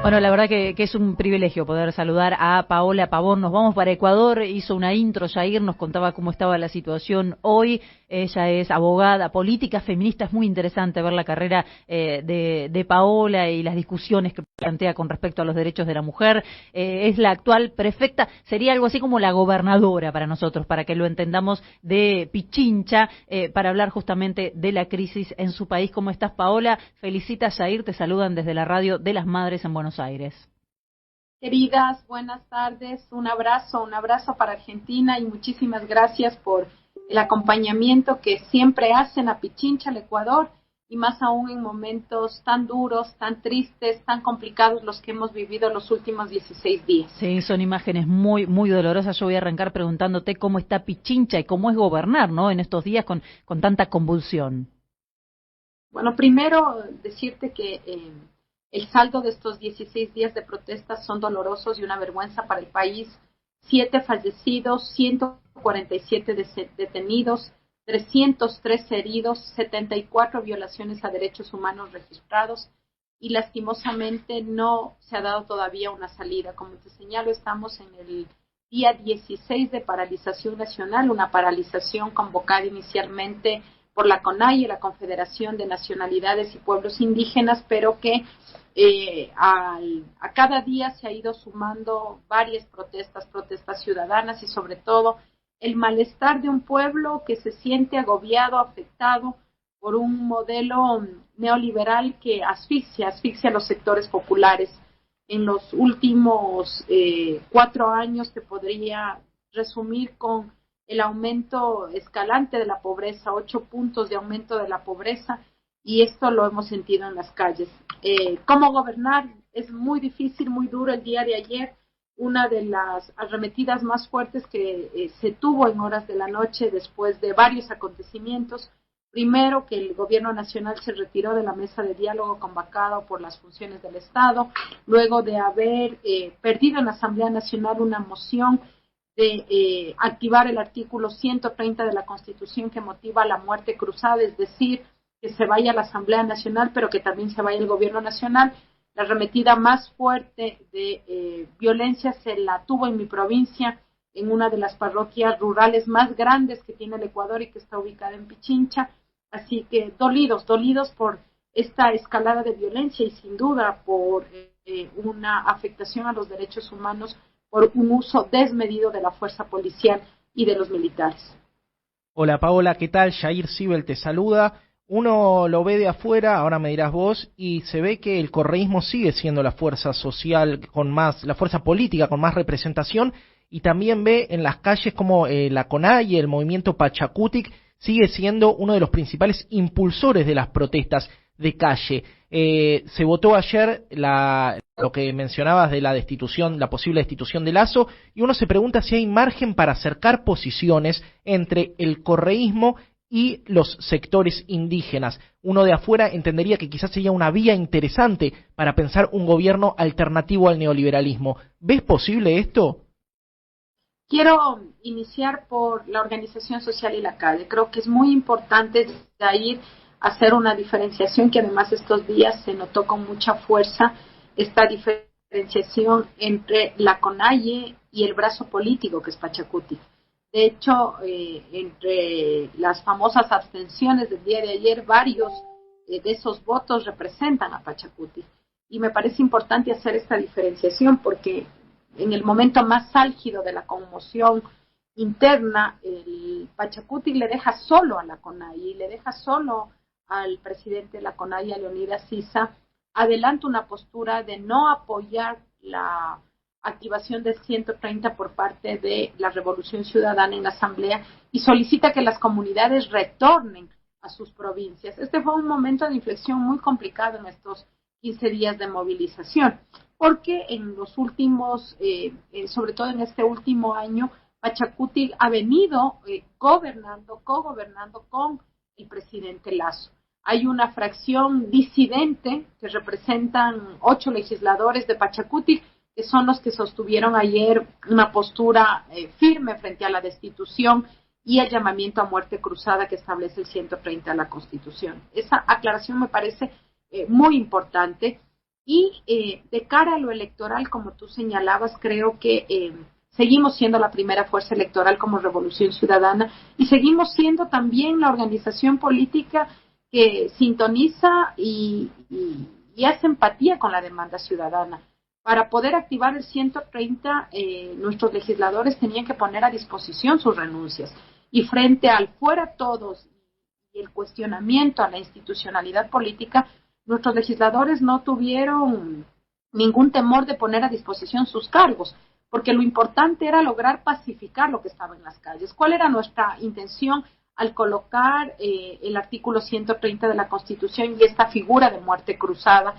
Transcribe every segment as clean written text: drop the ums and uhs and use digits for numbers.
Bueno, la verdad que es un privilegio poder saludar a Paola Pavón. Nos vamos para Ecuador, hizo una intro, Jair nos contaba cómo estaba la situación hoy. Ella es abogada, política, feminista. Es muy interesante ver la carrera de Paola y las discusiones que plantea con respecto a los derechos de la mujer. Es la actual prefecta, sería algo así como la gobernadora para nosotros, para que lo entendamos, de Pichincha, para hablar justamente de la crisis en su país. ¿Cómo estás, Paola? Felicita, Jair, te saludan desde la Radio de las Madres en Buenos Aires. Queridas, buenas tardes, un abrazo para Argentina y muchísimas gracias por el acompañamiento que siempre hacen a Pichincha, al Ecuador, y más aún en momentos tan duros, tan tristes, tan complicados los que hemos vivido los últimos 16 días. Sí, son imágenes muy, muy dolorosas. Yo voy a arrancar preguntándote cómo está Pichincha y cómo es gobernar, ¿no?, en estos días con tanta convulsión. Bueno, primero decirte que el saldo de estos 16 días de protestas son dolorosos y una vergüenza para el país. 7 fallecidos, 147 detenidos, 303 heridos, 74 violaciones a derechos humanos registrados y lastimosamente no se ha dado todavía una salida. Como te señalo, estamos en el día 16 de paralización nacional, una paralización convocada inicialmente por la CONAIE, la Confederación de Nacionalidades y Pueblos Indígenas, pero que a cada día se ha ido sumando varias protestas ciudadanas y sobre todo el malestar de un pueblo que se siente agobiado, afectado por un modelo neoliberal que asfixia a los sectores populares. En los últimos 4 años te podría resumir con el aumento escalante de la pobreza, 8 puntos de aumento de la pobreza, y esto lo hemos sentido en las calles. ¿Cómo gobernar? Es muy difícil, muy duro. El día de ayer, una de las arremetidas más fuertes que se tuvo en horas de la noche después de varios acontecimientos. Primero, que el gobierno nacional se retiró de la mesa de diálogo convocado por las funciones del Estado, luego de haber perdido en la Asamblea Nacional una moción de activar el artículo 130 de la Constitución que motiva la muerte cruzada, es decir, que se vaya a la Asamblea Nacional, pero que también se vaya el Gobierno Nacional. La arremetida más fuerte de violencia se la tuvo en mi provincia, en una de las parroquias rurales más grandes que tiene el Ecuador y que está ubicada en Pichincha. Así que dolidos por esta escalada de violencia y sin duda por una afectación a los derechos humanos por un uso desmedido de la fuerza policial y de los militares. Hola Paola, ¿qué tal? Jair Sibel te saluda. Uno lo ve de afuera, ahora me dirás vos, y se ve que el correísmo sigue siendo la fuerza social con más, la fuerza política con más representación, y también ve en las calles como la CONAIE, el movimiento Pachacutic, sigue siendo uno de los principales impulsores de las protestas de calle. Se votó ayer lo que mencionabas de la destitución, la posible destitución de Lasso, y uno se pregunta si hay margen para acercar posiciones entre el correísmo y los sectores indígenas. Uno de afuera entendería que quizás sería una vía interesante para pensar un gobierno alternativo al neoliberalismo. ¿Ves posible esto? Quiero iniciar por la organización social y la CADE. Creo que es muy importante ir a hacer una diferenciación que además estos días se notó con mucha fuerza, esta diferenciación entre la CONAIE y el brazo político que es Pachacuti. De hecho, entre las famosas abstenciones del día de ayer, varios de esos votos representan a Pachacuti. Y me parece importante hacer esta diferenciación porque en el momento más álgido de la conmoción interna, el Pachacuti le deja solo a la CONAIE, le deja solo al presidente de la CONAIE, a Leonidas Sisa, adelanta una postura de no apoyar la activación del 130 por parte de la Revolución Ciudadana en la Asamblea y solicita que las comunidades retornen a sus provincias. Este fue un momento de inflexión muy complicado en estos 15 días de movilización, porque en los últimos, sobre todo en este último año, Pachacuti ha venido cogobernando con el presidente Lasso. Hay una fracción disidente que representan 8 legisladores de Pachacuti, que son los que sostuvieron ayer una postura firme frente a la destitución y el llamamiento a muerte cruzada que establece el 130 de la Constitución. Esa aclaración me parece muy importante Y de cara a lo electoral, como tú señalabas, creo que seguimos siendo la primera fuerza electoral como Revolución Ciudadana y seguimos siendo también la organización política que sintoniza y hace empatía con la demanda ciudadana. Para poder activar el 130, nuestros legisladores tenían que poner a disposición sus renuncias. Y frente al fuera todos y el cuestionamiento a la institucionalidad política, nuestros legisladores no tuvieron ningún temor de poner a disposición sus cargos, porque lo importante era lograr pacificar lo que estaba en las calles. ¿Cuál era nuestra intención al colocar el artículo 130 de la Constitución y esta figura de muerte cruzada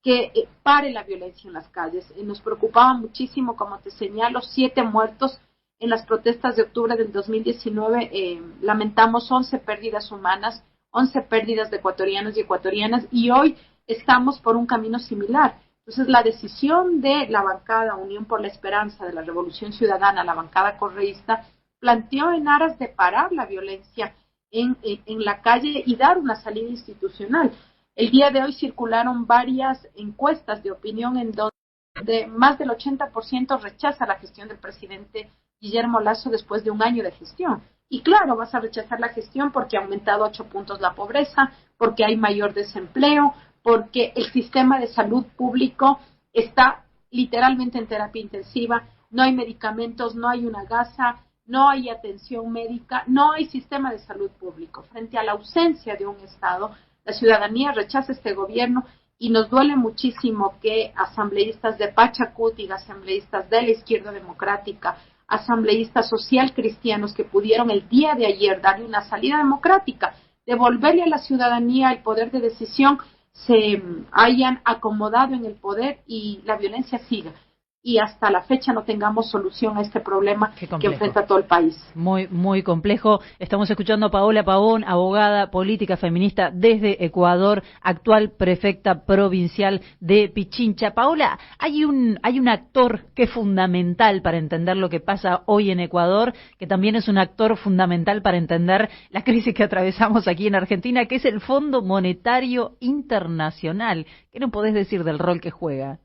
que pare la violencia en las calles? Nos preocupaba muchísimo, como te señalo, 7 muertos en las protestas de octubre del 2019, lamentamos 11 pérdidas humanas, 11 pérdidas de ecuatorianos y ecuatorianas, y hoy estamos por un camino similar. Entonces, la decisión de la bancada Unión por la Esperanza de la Revolución Ciudadana, la bancada correísta, planteó en aras de parar la violencia en la calle y dar una salida institucional. El día de hoy circularon varias encuestas de opinión en donde más del 80% rechaza la gestión del presidente Guillermo Lasso después de un año de gestión. Y claro, vas a rechazar la gestión porque ha aumentado 8 puntos la pobreza, porque hay mayor desempleo, porque el sistema de salud público está literalmente en terapia intensiva, no hay medicamentos, no hay una gasa, no hay atención médica, no hay sistema de salud público. Frente a la ausencia de un Estado, la ciudadanía rechaza este gobierno y nos duele muchísimo que asambleístas de Pachacuti, asambleístas de la izquierda democrática, asambleístas social cristianos que pudieron el día de ayer darle una salida democrática, devolverle a la ciudadanía el poder de decisión, se hayan acomodado en el poder y la violencia siga. Y hasta la fecha no tengamos solución a este problema que enfrenta todo el país. Muy complejo. Estamos escuchando a Paola Pavón, abogada, política feminista desde Ecuador, actual prefecta provincial de Pichincha. Paola, hay un actor que es fundamental para entender lo que pasa hoy en Ecuador, que también es un actor fundamental para entender la crisis que atravesamos aquí en Argentina, que es el Fondo Monetario Internacional. ¿Qué nos podés decir del rol que juega?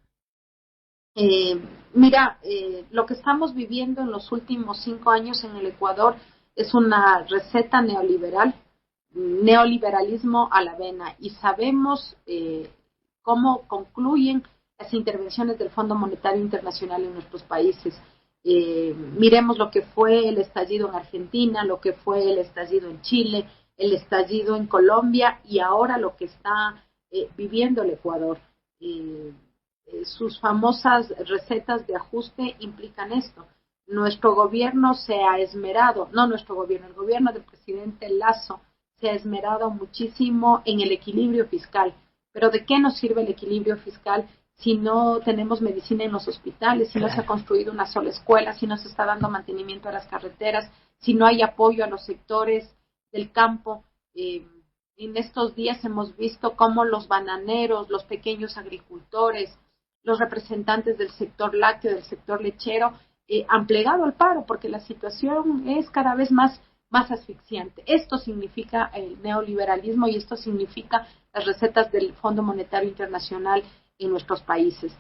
Mira, lo que estamos viviendo en los últimos 5 años en el Ecuador es una receta neoliberal, neoliberalismo a la vena, y sabemos cómo concluyen las intervenciones del Fondo Monetario Internacional en nuestros países. Miremos lo que fue el estallido en Argentina, lo que fue el estallido en Chile, el estallido en Colombia y ahora lo que está viviendo el Ecuador. Sus famosas recetas de ajuste implican esto. Nuestro gobierno se ha esmerado, no nuestro gobierno, el gobierno del presidente Lasso se ha esmerado muchísimo en el equilibrio fiscal. Pero ¿de qué nos sirve el equilibrio fiscal si no tenemos medicina en los hospitales, si no se ha construido una sola escuela, si no se está dando mantenimiento a las carreteras, si no hay apoyo a los sectores del campo? En estos días hemos visto cómo los bananeros, los pequeños agricultores, los representantes del sector lácteo, del sector lechero, han plegado al paro porque la situación es cada vez más asfixiante. Esto significa el neoliberalismo y esto significa las recetas del Fondo Monetario Internacional en nuestros países.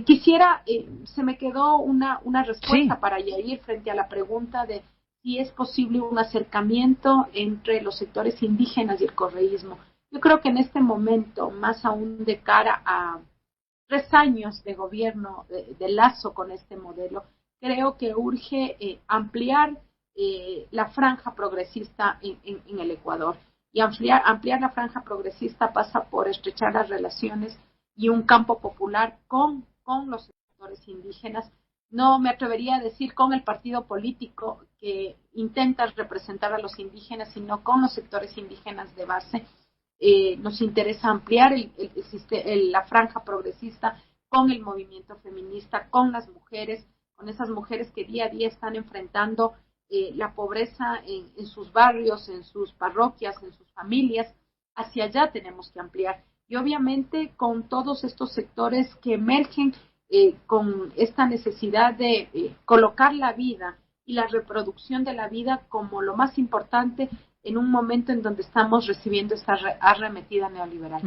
Quisiera, se me quedó una respuesta para Yair frente a la pregunta de si es posible un acercamiento entre los sectores indígenas y el correísmo. Yo creo que en este momento, más aún de cara a 3 años de gobierno de Lasso con este modelo, creo que urge ampliar la franja progresista en el Ecuador. Y ampliar la franja progresista pasa por estrechar las relaciones y un campo popular con los sectores indígenas. No me atrevería a decir con el partido político que intenta representar a los indígenas, sino con los sectores indígenas de base. Nos interesa ampliar la franja progresista con el movimiento feminista, con las mujeres, con esas mujeres que día a día están enfrentando la pobreza en sus barrios, en sus parroquias, en sus familias. Hacia allá tenemos que ampliar. Y obviamente con todos estos sectores que emergen con esta necesidad de colocar la vida y la reproducción de la vida como lo más importante, en un momento en donde estamos recibiendo esta arremetida neoliberal.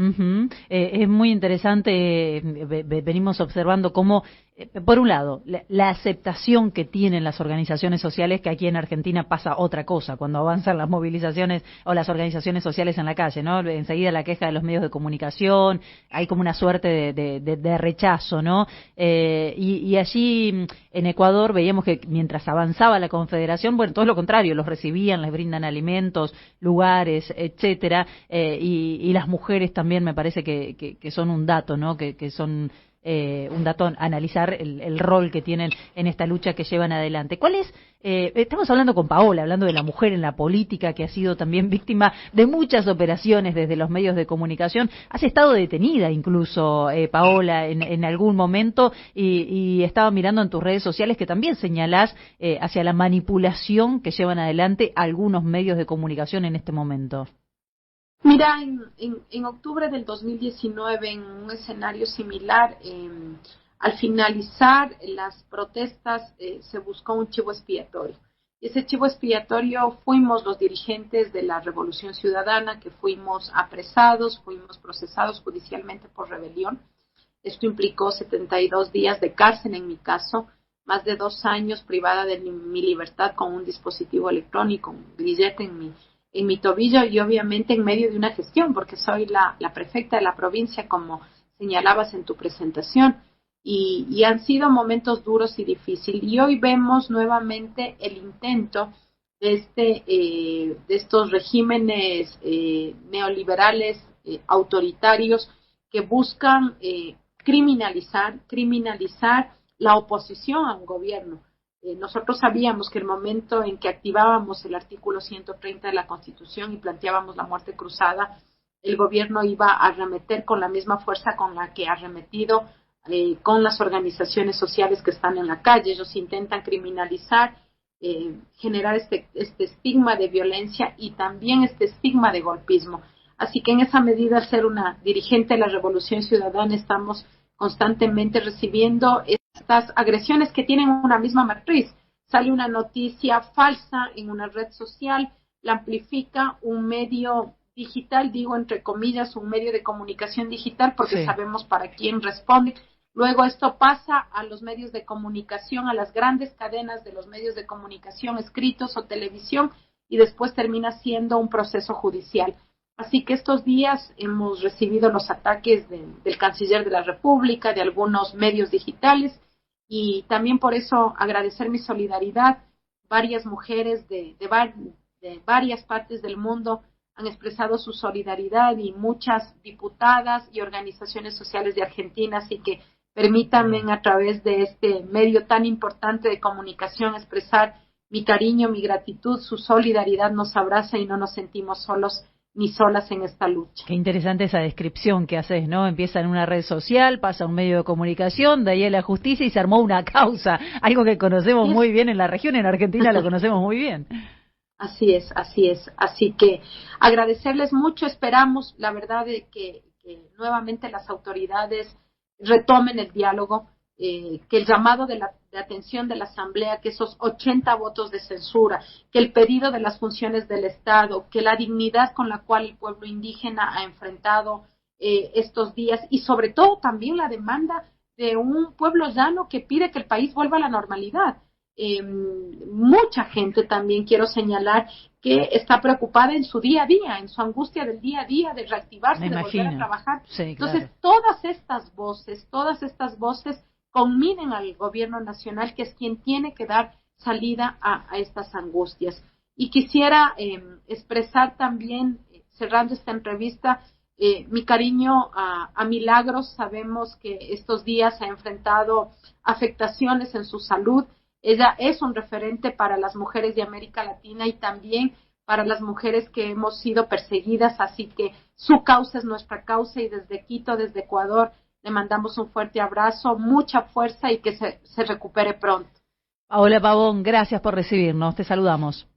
Es muy interesante, venimos observando cómo, por un lado, la aceptación que tienen las organizaciones sociales, que aquí en Argentina pasa otra cosa, cuando avanzan las movilizaciones o las organizaciones sociales en la calle, ¿no? Enseguida la queja de los medios de comunicación, hay como una suerte de rechazo, ¿no? Y allí en Ecuador veíamos que mientras avanzaba la Confederación, bueno, todo lo contrario, los recibían, les brindan alimentos, lugares, etcétera, y las mujeres también me parece que son un dato, ¿no? Que son un dato a analizar el rol que tienen en esta lucha que llevan adelante. ¿Cuál es? Estamos hablando con Paola, hablando de la mujer en la política, que ha sido también víctima de muchas operaciones desde los medios de comunicación. Has estado detenida incluso, Paola, en algún momento, y estaba mirando en tus redes sociales que también señalás hacia la manipulación que llevan adelante algunos medios de comunicación en este momento. Mira, en octubre del 2019, en un escenario similar, al finalizar las protestas, se buscó un chivo expiatorio. Ese chivo expiatorio fuimos los dirigentes de la Revolución Ciudadana, que fuimos apresados, fuimos procesados judicialmente por rebelión. Esto implicó 72 días de cárcel en mi caso, más de 2 años privada de mi libertad con un dispositivo electrónico, un grillete en mi tobillo, y obviamente en medio de una gestión, porque soy la prefecta de la provincia, como señalabas en tu presentación, y han sido momentos duros y difíciles. Y hoy vemos nuevamente el intento de estos regímenes neoliberales autoritarios que buscan criminalizar la oposición a un gobierno. Nosotros sabíamos que el momento en que activábamos el artículo 130 de la Constitución y planteábamos la muerte cruzada, el gobierno iba a arremeter con la misma fuerza con la que ha arremetido con las organizaciones sociales que están en la calle. Ellos intentan criminalizar, generar este estigma de violencia y también este estigma de golpismo. Así que en esa medida, al ser una dirigente de la Revolución Ciudadana, estamos constantemente recibiendo estas agresiones que tienen una misma matriz. Sale una noticia falsa en una red social, la amplifica un medio digital, digo entre comillas, un medio de comunicación digital, porque sí, sabemos para quién responde. Luego esto pasa a los medios de comunicación, a las grandes cadenas de los medios de comunicación escritos o televisión, y después termina siendo un proceso judicial. Así que estos días hemos recibido los ataques del canciller de la República, de algunos medios digitales, y también por eso agradecer mi solidaridad. Varias mujeres de varias partes del mundo han expresado su solidaridad, y muchas diputadas y organizaciones sociales de Argentina. Así que permítanme, a través de este medio tan importante de comunicación, expresar mi cariño, mi gratitud. Su solidaridad nos abraza y no nos sentimos solos ni solas en esta lucha. Qué interesante esa descripción que haces, ¿no? Empieza en una red social, pasa a un medio de comunicación, de ahí a la justicia, y se armó una causa, algo que conocemos muy bien en la región, en Argentina lo conocemos muy bien. Así es. Así que agradecerles mucho. Esperamos, la verdad, de que nuevamente las autoridades retomen el diálogo, que el llamado de atención de la Asamblea, que esos 80 votos de censura, que el pedido de las funciones del Estado, que la dignidad con la cual el pueblo indígena ha enfrentado estos días, y sobre todo también la demanda de un pueblo llano que pide que el país vuelva a la normalidad. Mucha gente también, quiero señalar, que está preocupada en su día a día, en su angustia del día a día, de reactivarse, de volver a trabajar. Sí, entonces, claro, todas estas voces conminen al gobierno nacional, que es quien tiene que dar salida a estas angustias. Y quisiera expresar también, cerrando esta entrevista, mi cariño a Milagros. Sabemos que estos días ha enfrentado afectaciones en su salud. Ella es un referente para las mujeres de América Latina y también para las mujeres que hemos sido perseguidas, así que su causa es nuestra causa, y desde Quito, desde Ecuador, le mandamos un fuerte abrazo, mucha fuerza, y que se recupere pronto. Paola Pavón, gracias por recibirnos, te saludamos.